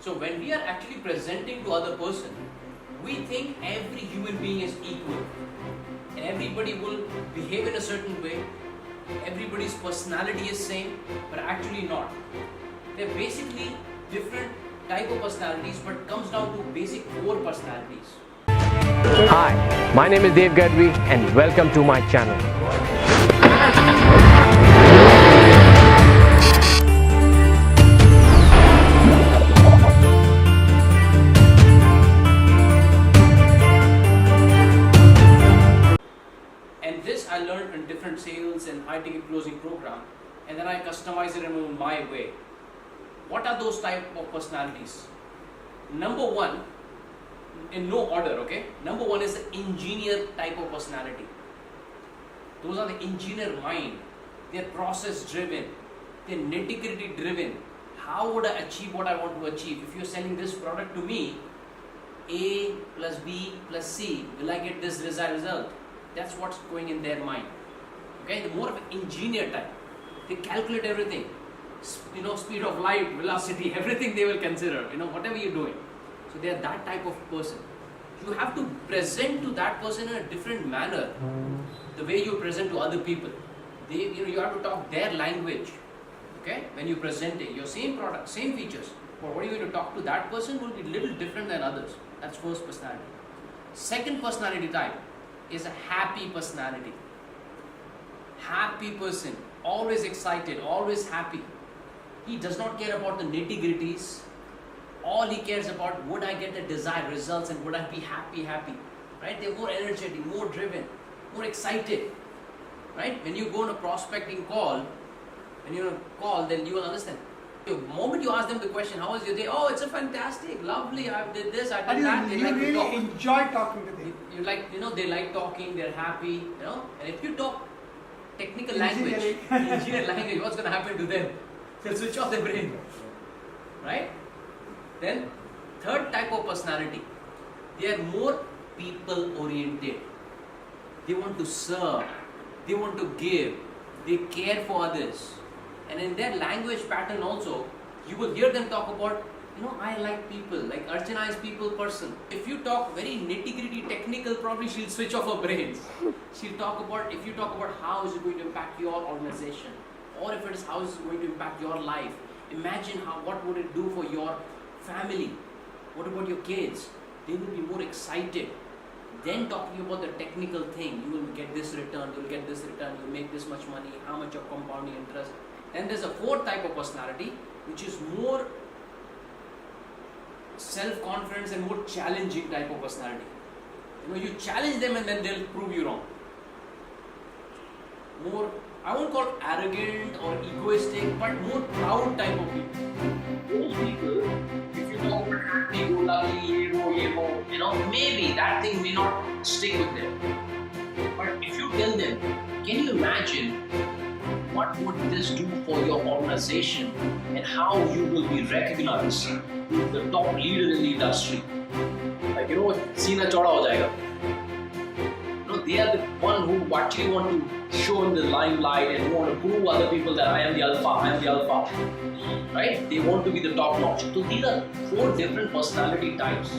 So when we are actually presenting to other person, we think every human being is equal and everybody will behave in a certain way. Everybody's personality is same, but actually not. They're basically different type of personalities, but comes down to basic core personalities. Hi, my name is Dev Gadhvi and welcome to my channel. And this I learned in different sales and high ticket closing program, and then I customize it in my way. What are those type of personalities? Number one, in no order, okay? Number one is the engineer type of personality. Those are the engineer mind. They're process driven. They're nitty-gritty driven. How would I achieve what I want to achieve? If you're selling this product to me, A plus B plus C, will I get this result? That's what's going in their mind. Okay, the more of an engineer type. They calculate everything. Speed of light, velocity, everything they will consider, whatever you're doing. So they are that type of person. You have to present to that person in a different manner, the way you present to other people. You have to talk their language. Okay, when you present it, your same product, same features, but what you're going to talk to that person will be a little different than others. That's first personality. Second personality type is a happy personality. Happy person, always excited, always happy. He does not care about the nitty-gritties. All he cares about, would I get the desired results and would I be happy? Right? They're more energetic, more driven, more excited. Right? When you go on a prospecting call, then you will understand. The moment you ask them the question, how was your day? Oh, it's a fantastic, lovely, I did this, I did that. They like to talk. Enjoy talking to them. You like, they like talking, they're happy, and if you talk technical language, engineer language, what's going to happen to them? They'll switch off their brain. Right? Then, third type of personality, they are more people oriented. They want to serve, they want to give, they care for others. And in their language pattern also, you will hear them talk about, I like people, like Archana is people person. If you talk very nitty-gritty technical, probably she'll switch off her brains. If you talk about how is it going to impact your organization, or if it is how is it going to impact your life, imagine what would it do for your family, what about your kids? They will be more excited. Then talking about the technical thing, you will get this return, you will get this return, you will make this much money, how much of compounding interest. Then there's a fourth type of personality, which is more self-confidence and more challenging type of personality. You challenge them and then they'll prove you wrong. More, I won't call it arrogant or egoistic, but more proud type of people. Those people, if you talk about happy, go lucky, maybe that thing may not stick with them. But if you tell them, can you imagine what would this do for your organization and how you will be recognized as the top leader in the industry? Like, Sina choda ho jayega. They are the one who actually want to show in the limelight and who want to prove other people that I am the alpha. Right? They want to be the top notch. So these are 4 different personality types.